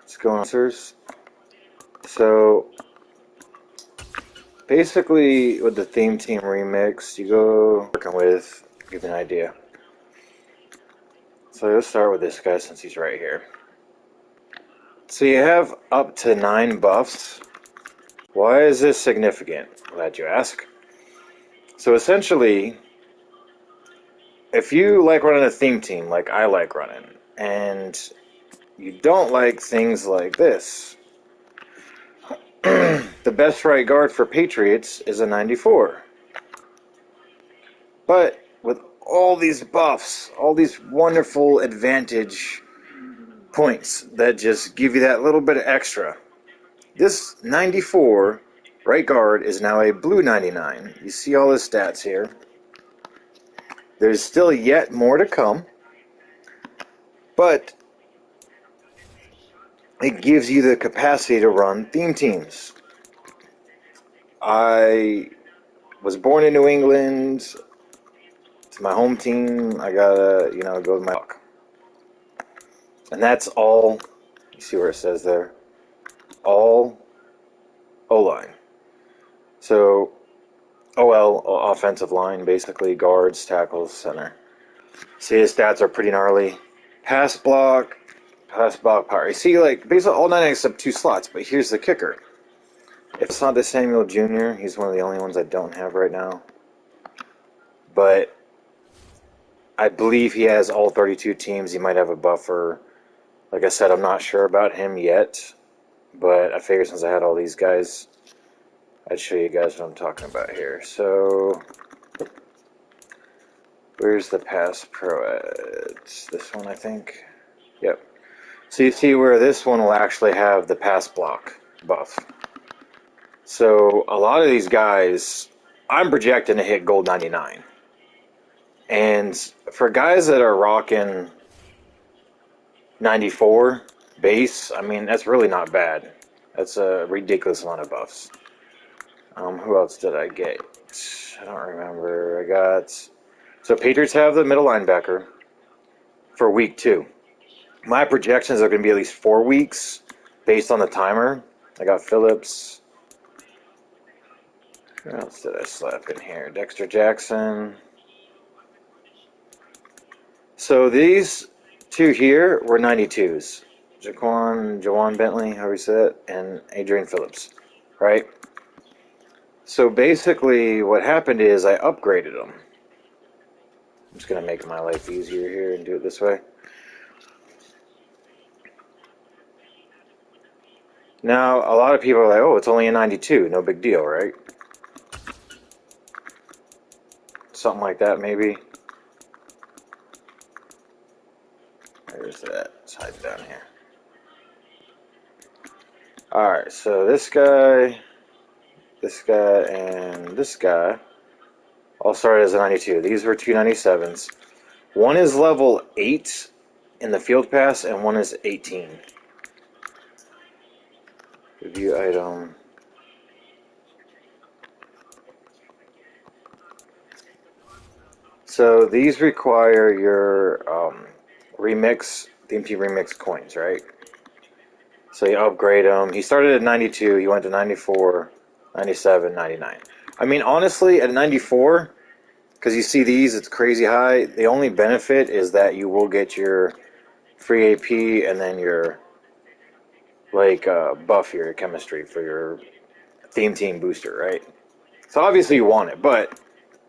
What's going on, sirs? So, basically, with the Theme Team Remix, you go working with, give you an idea. So let's start with this guy since he's right here. So you have up to 9 buffs. Why is this significant? Glad you ask. So essentially, if you like running a theme team like I like running, and you don't like things like this, the best right guard for Patriots is a 94. But with all these buffs, all these wonderful advantage points that just give you that little bit of extra, this 94 right guard is now a blue 99. You see all his stats here. There's still yet more to come, but it gives you the capacity to run theme teams. I was born in New England. It's my home team. I gotta, go with my luck. And that's all. You see where it says there? All O-line. So, OL, offensive line, basically, guards, tackles, center. See, his stats are pretty gnarly. Pass block power. You see, like, basically all 9 except 2 slots, but here's the kicker. If it's not the Samuel Jr., he's one of the only ones I don't have right now. But I believe he has all 32 teams. He might have a buffer. Like I said, I'm not sure about him yet, but I figured since I had all these guys, I'd show you guys what I'm talking about here. So, where's the Pass Pro at? It's this one, I think. Yep. So you see where this one will actually have the pass block buff. So a lot of these guys, I'm projecting to hit gold 99. And for guys that are rocking 94 base, I mean, that's really not bad. That's a ridiculous amount of buffs. Who else did I get? I don't remember. I got... So Patriots have the middle linebacker for week 2. My projections are going to be at least 4 weeks based on the timer. I got Phillips. Who else did I slap in here? Dexter Jackson. So these 2 here were 92s. Jawan Bentley, however you say it, and Adrian Phillips, right? So basically what happened is I upgraded them. I'm just going to make my life easier here and do it this way. Now, a lot of people are like, oh, it's only a 92. No big deal, right? Something like that, maybe. Where's that? It's hiding down here. Alright, so this guy, and this guy all started as a 92. These were 2 97s. One is level 8 in the field pass, and one is 18. Review item. So these require your Theme Team Remix coins, right? So you upgrade them. He started at 92, he went to 94, 97, 99. I mean, honestly, at 94, because you see these, it's crazy high. The only benefit is that you will get your free AP and then your buff your chemistry for your theme team booster, right? So obviously you want it, but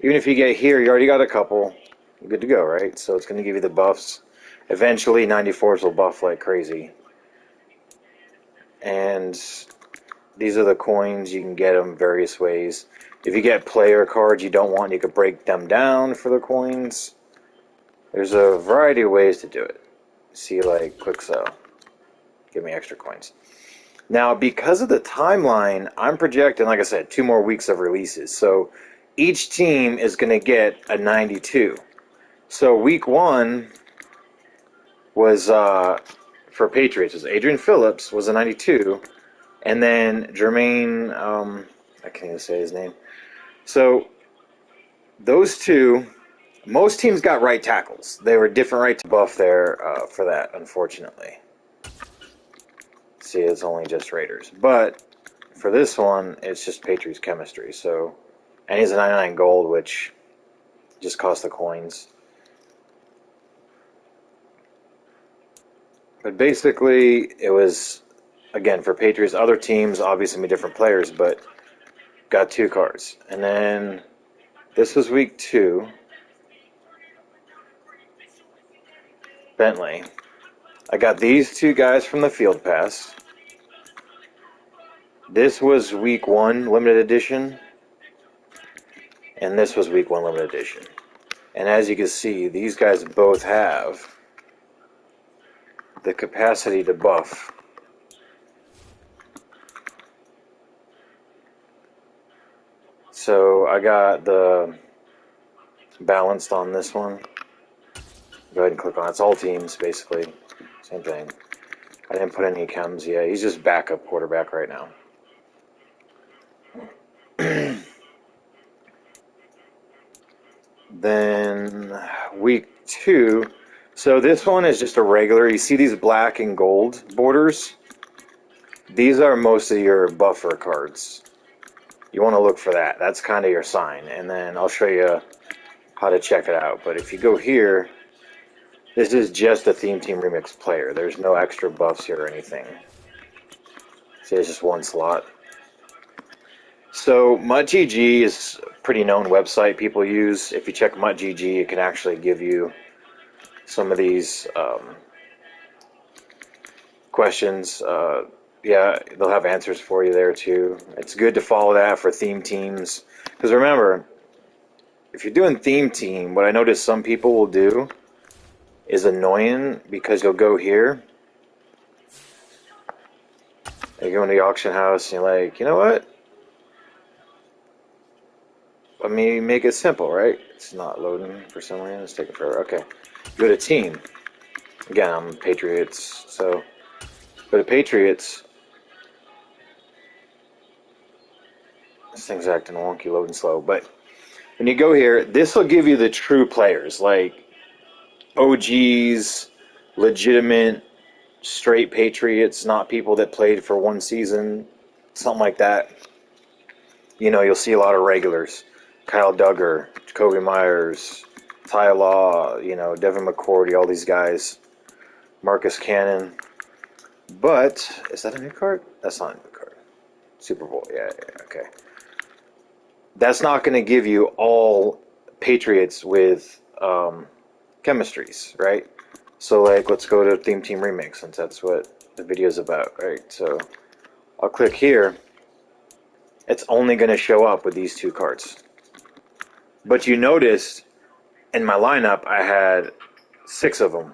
even if you get here, you already got a couple. You're good to go, right? So it's going to give you the buffs. Eventually, 94s will buff like crazy. And these are the coins. You can get them various ways. If you get player cards you don't want, you could break them down for the coins. There's a variety of ways to do it. See, like, quick sell. Give me extra coins. Now, because of the timeline, I'm projecting, like I said, 2 more weeks of releases. So each team is going to get a 92. So week 1 was, for Patriots, was Adrian Phillips was a 92. And then Jermaine, I can't even say his name. So those 2, most teams got right tackles. They were different right to buff there for that, unfortunately. See, it's only just Raiders. But for this one, it's just Patriots chemistry. So, and he's a 99 gold, which just costs the coins. But basically, it was, again, for Patriots. Other teams, obviously, different players, but got 2 cards. And then this was week 2. Bentley. I got these 2 guys from the Field Pass. This was week 1 limited edition. And this was week 1 limited edition. And as you can see, these guys both have the capacity to buff. So I got the balanced on this one. Go ahead and click on it. It's all teams, basically. Same thing. I didn't put any chems yet. He's just backup quarterback right now. Then week 2. So this one is just a regular. You see these black and gold borders? These are most of your buffer cards. You want to look for that. That's kind of your sign. And then I'll show you how to check it out. But if you go here, this is just a Theme Team Remix player. There's no extra buffs here or anything. See, it's just one slot. So MuttGG is a pretty known website people use. If you check MuttGG, it can actually give you some of these questions. Yeah, they'll have answers for you there too. It's good to follow that for theme teams. Because remember, if you're doing theme team, what I notice some people will do is annoying, because you'll go here, you go into the auction house and you're like, you know what? Let me make it simple, right? It's not loading for some reason. It's taking forever. Okay. Go to team. Again, I'm Patriots, so go to Patriots. This thing's acting wonky, loading slow. But when you go here, this will give you the true players, like OGs, legitimate, straight Patriots, not people that played for one season, something like that. You know, you'll see a lot of regulars. Kyle Duggar, Jacoby Myers, Ty Law, you know, Devin McCourty, all these guys. Marcus Cannon. But, is that a new card? That's not a new card. Super Bowl, yeah, okay. That's not going to give you all Patriots with chemistries, right? So, like, let's go to Theme Team Remix, since that's what the video is about, right? So, I'll click here. It's only going to show up with these 2 cards. But you noticed in my lineup, I had 6 of them,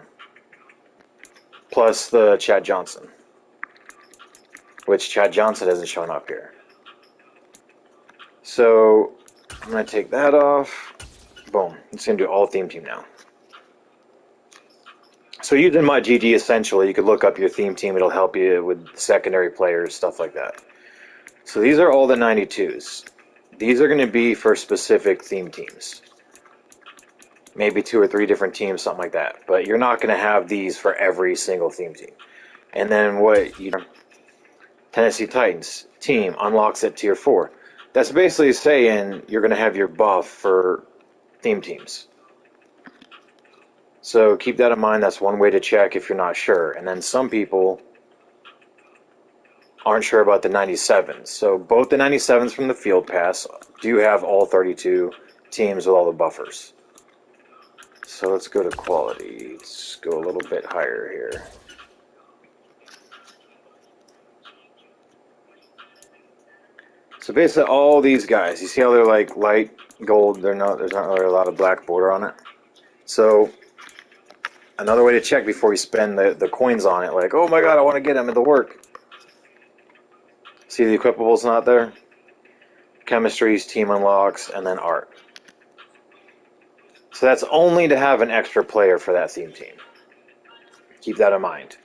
plus the Chad Johnson, which Chad Johnson isn't showing up here. So I'm going to take that off. Boom. It's going to do all theme team now. So using MuttGG, essentially, you could look up your theme team. It'll help you with secondary players, stuff like that. So these are all the 92s. These are going to be for specific theme teams. Maybe 2 or 3 different teams, something like that. But you're not going to have these for every single theme team. And then what you Tennessee Titans team unlocks at tier 4. That's basically saying you're going to have your buff for theme teams. So keep that in mind. That's one way to check if you're not sure. And then some people aren't sure about the 97s. So both the 97s from the Field Pass do have all 32 teams with all the buffers. So let's go to quality. Let's go a little bit higher here. So basically all these guys, you see how they're like light gold, there's not really a lot of black border on it. So another way to check before you spend the coins on it, like, oh my god, I want to get them at the work. See the equipables not there? Chemistries, team unlocks, and then art. So that's only to have an extra player for that theme team. Keep that in mind.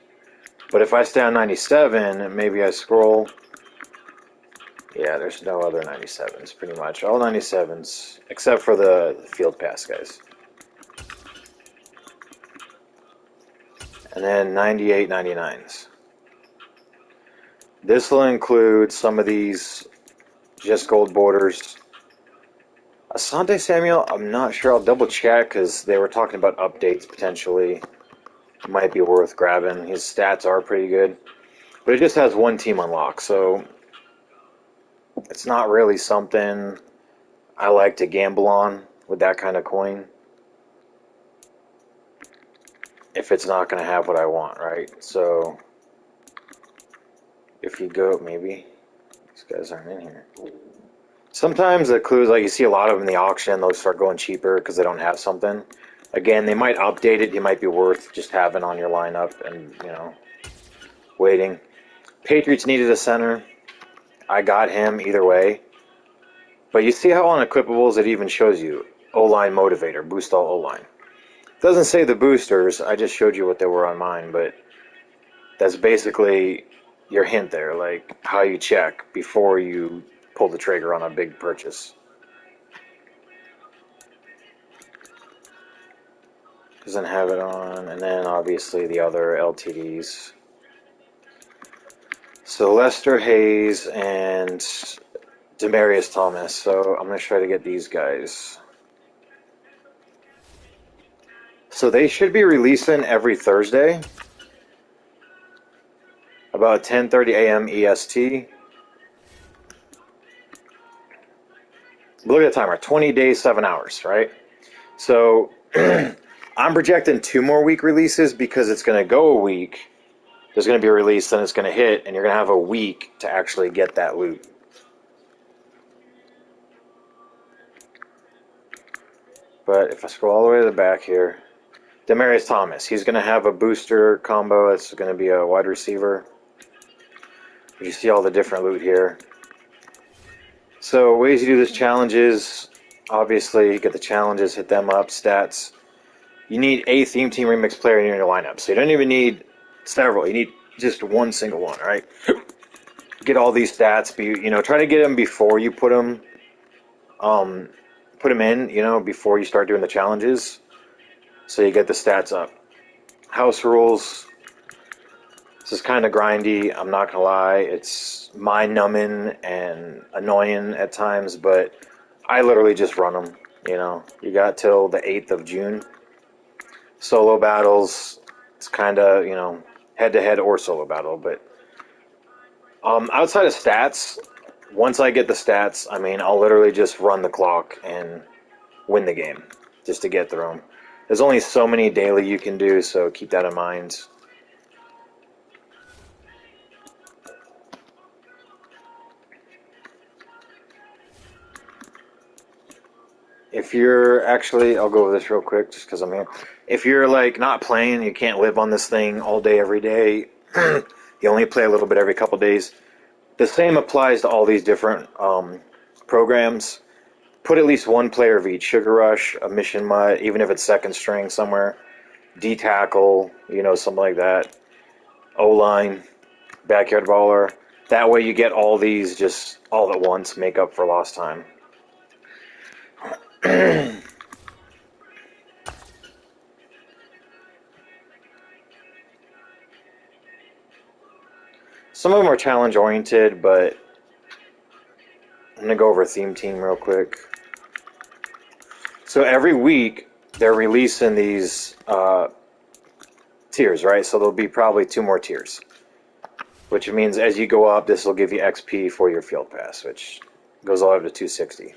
But if I stay on 97, maybe I scroll. Yeah, there's no other 97s, pretty much. All 97s, except for the Field Pass guys. And then 98, 99s. This will include some of these just gold borders. Asante Samuel, I'm not sure. I'll double check because they were talking about updates potentially. Might be worth grabbing. His stats are pretty good. But it just has one team unlocked, so it's not really something I like to gamble on with that kind of coin. If it's not going to have what I want, right? So if you go, maybe these guys aren't in here. Sometimes the clues, like you see a lot of them in the auction, those start going cheaper because they don't have something. Again, they might update it. It might be worth just having on your lineup and, waiting. Patriots needed a center. I got him either way. But you see how on equipables it even shows you O-line motivator, boost all O-line. It doesn't say the boosters. I just showed you what they were on mine, but that's basically your hint there, like how you check before you pull the trigger on a big purchase. Doesn't have it on, and then obviously the other LTDs. So Lester Hayes and Demarius Thomas. So I'm going to try to get these guys. So they should be releasing every Thursday, about 10:30 a.m. EST. Look at the timer, 20 days, 7 hours, right? So I'm projecting 2 more week releases because it's going to go a week. There's going to be a release, then it's going to hit, and you're going to have a week to actually get that loot. But if I scroll all the way to the back here, Demarius Thomas, he's going to have a booster combo. That's going to be a wide receiver. You see all the different loot here. So ways you do this challenges, obviously get the challenges, hit them up, stats. You need a theme team remix player in your lineup. So you don't even need several. You need just one single one, right? Get all these stats. Try to get them before you put them in, before you start doing the challenges. So you get the stats up. House rules. This is kind of grindy, I'm not gonna lie. It's mind-numbing and annoying at times, but I literally just run them. You got till the 8th of June. Solo battles, it's kind of, head-to-head or solo battle, but outside of stats, once I get the stats, I'll literally just run the clock and win the game just to get through them. There's only so many daily you can do, so keep that in mind. If you're actually, I'll go over this real quick just because I'm here. If you're like not playing, you can't live on this thing all day, every day. You only play a little bit every couple days. The same applies to all these different programs. Put at least one player of each. Sugar Rush, a Mission Mutt, even if it's second string somewhere. D-Tackle, something like that. O-Line, Backyard Baller. That way you get all these just all at once, make up for lost time. Some of them are challenge oriented, but I'm going to go over Theme Team real quick. So every week they're releasing these tiers, right? So there'll be probably 2 more tiers, which means as you go up, this will give you XP for your Field Pass, which goes all the way up to 260.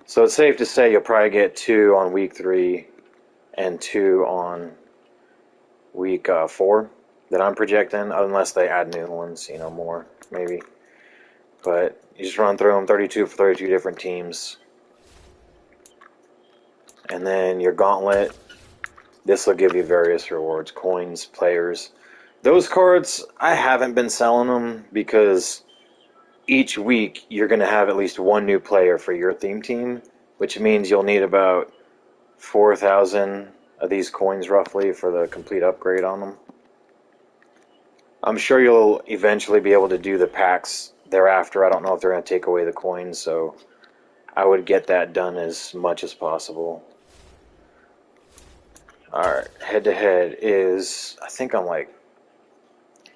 So it's safe to say you'll probably get 2 on week 3 and 2 on week 4 that I'm projecting, unless they add new ones, more, maybe. But you just run through them, 32 for 32 different teams. And then your gauntlet, this will give you various rewards, coins, players. Those cards, I haven't been selling them because each week you're going to have at least one new player for your theme team, which means you'll need about 4,000 of these coins roughly for the complete upgrade on them. I'm sure you'll eventually be able to do the packs thereafter. I don't know if they're going to take away the coins, so I would get that done as much as possible. Alright, head-to-head is, I think I'm like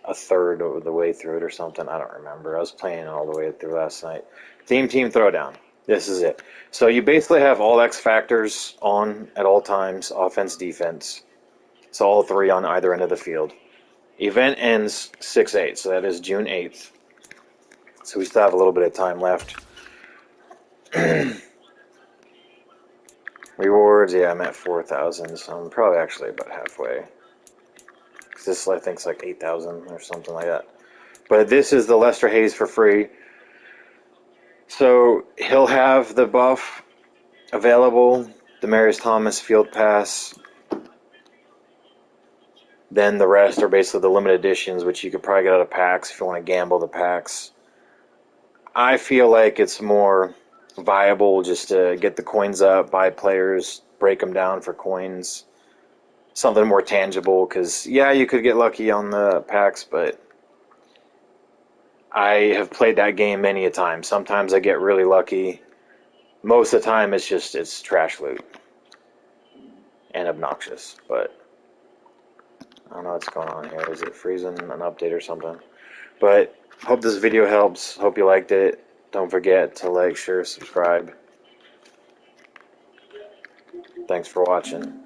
a third of the way through it or something. I don't remember. I was playing all the way through last night. Team Throwdown. This is it. So you basically have all X factors on at all times, offense, defense. So all three on either end of the field. Event ends 6/8, so that is June 8th. So we still have a little bit of time left. Rewards, yeah, I'm at 4,000, so I'm probably actually about halfway. Because this, I think, is like 8,000 or something like that. But this is the Lester Hayes for free. So he'll have the buff available, Demaryius Thomas Field Pass. Then the rest are basically the limited editions, which you could probably get out of packs if you want to gamble the packs. I feel like it's more viable just to get the coins up, buy players, break them down for coins. Something more tangible, because, yeah, you could get lucky on the packs, but I have played that game many a time. Sometimes I get really lucky. Most of the time it's trash loot and obnoxious, but I don't know what's going on here. Is it freezing an update or something? But hope this video helps. Hope you liked it. Don't forget to like, share, subscribe. Thanks for watching.